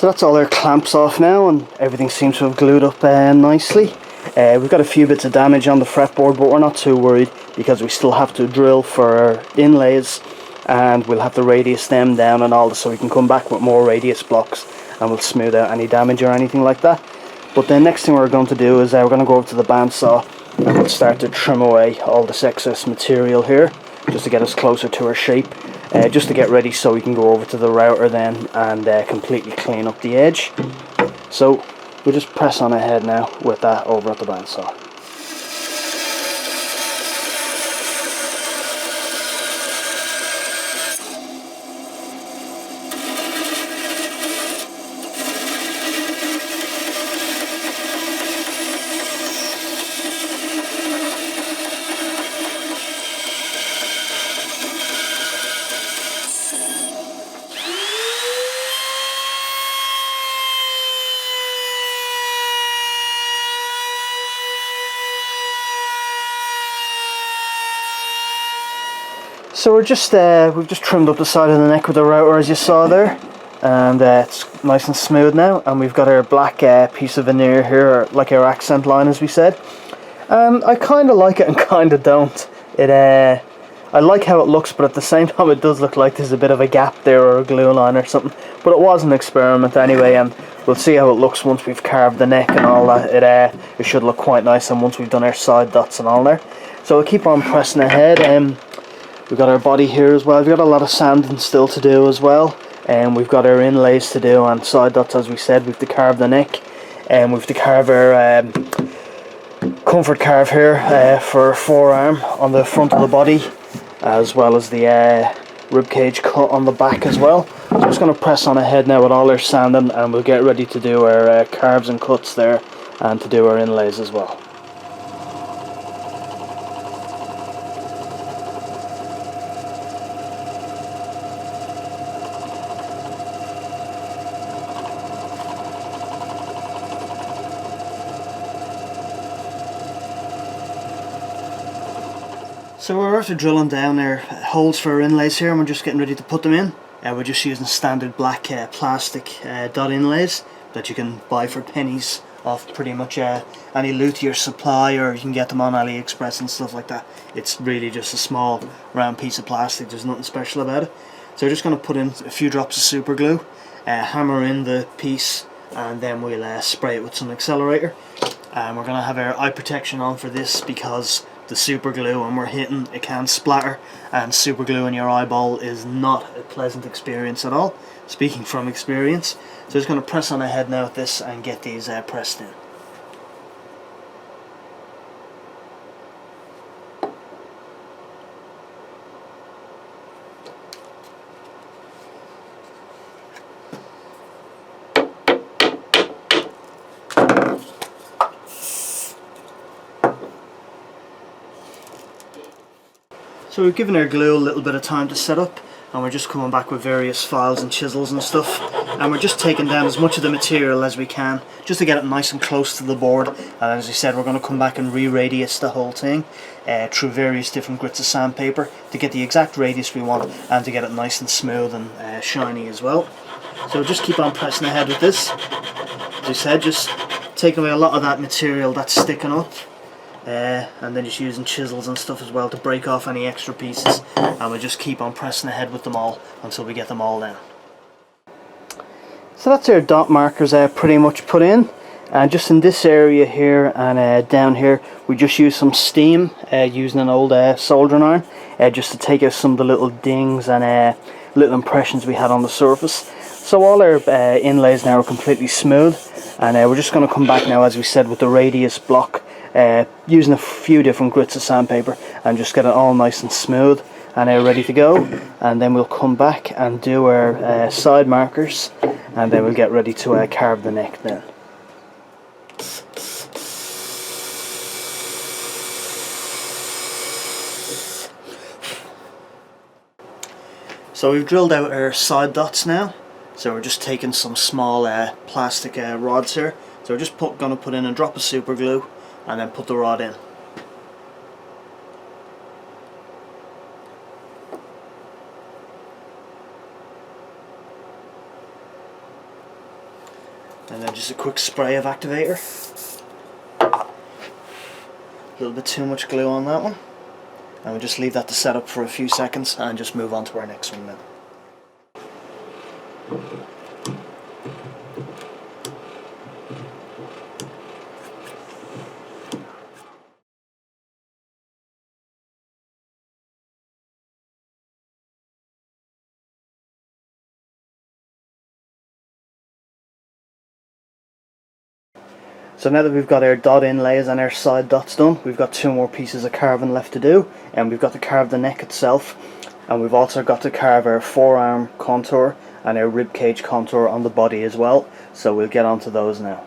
So that's all our clamps off now, and everything seems to have glued up nicely. We've got a few bits of damage on the fretboard, but we're not too worried because we still have to drill for our inlays, and we'll have to radius them down and all this, so we can come back with more radius blocks and we'll smooth out any damage or anything like that. But the next thing we're going to do is we're going to go over to the bandsaw and we'll start to trim away all this excess material here, just to get us closer to our shape, just to get ready so we can go over to the router then and completely clean up the edge. So we'll just press on ahead now with that over at the bandsaw. So we've just trimmed up the side of the neck with the router, as you saw there, and it's nice and smooth now. And we've got our black piece of veneer here, like our accent line, as we said. I kind of like it and kind of don't. I like how it looks, but at the same time it does look like there's a bit of a gap there or a glue line or something. But it was an experiment anyway, and we'll see how it looks once we've carved the neck and all that. It should look quite nice, and once we've done our side dots and all there. So we'll keep on pressing ahead. We've got our body here as well. We've got a lot of sanding still to do as well, and we've got our inlays to do and side dots, as we said. We've to carve the neck, and we've to carve our comfort carve here for forearm on the front of the body, as well as the rib cage cut on the back as well. So I'm just going to press on ahead now with all our sanding, and we'll get ready to do our carves and cuts there, and to do our inlays as well. So we're after drilling down our holes for our inlays here, and we're just getting ready to put them in. We're just using standard black plastic dot inlays that you can buy for pennies off pretty much any luthier supply, or you can get them on AliExpress and stuff like that. It's really just a small round piece of plastic, there's nothing special about it. So we're just going to put in a few drops of super glue, hammer in the piece, and then we'll spray it with some accelerator. And we're going to have our eye protection on for this, because the super glue, when we're hitting, it can splatter, and super glue in your eyeball is not a pleasant experience at all, speaking from experience. So just going to press on ahead now with this and get these pressed in. So we've given our glue a little bit of time to set up, and we're just coming back with various files and chisels and stuff, and we're just taking down as much of the material as we can just to get it nice and close to the board. And as I said, we're going to come back and re-radius the whole thing through various different grits of sandpaper to get the exact radius we want, and to get it nice and smooth and shiny as well. So just keep on pressing ahead with this. As I said, just taking away a lot of that material that's sticking up. And then just using chisels and stuff as well to break off any extra pieces, and we'll just keep on pressing ahead with them all until we get them all down. So that's our dot markers pretty much put in, and just in this area here and down here we just use some steam using an old soldering iron just to take out some of the little dings and little impressions we had on the surface. So all our inlays now are completely smooth, and we're just going to come back now, as we said, with the radius block, using a few different grits of sandpaper, and just get it all nice and smooth and ready to go. And then we'll come back and do our side markers, and then we'll get ready to carve the neck then. So we've drilled out our side dots now, so we're just taking some small plastic rods here. So we're just going to put in a drop of super glue and then put the rod in. And then just a quick spray of activator. A little bit too much glue on that one. And we'll just leave that to set up for a few seconds and just move on to our next one now. So now that we've got our dot inlays and our side dots done, we've got 2 more pieces of carving left to do, and we've got to carve the neck itself, and we've also got to carve our forearm contour and our rib cage contour on the body as well, so we'll get onto those now.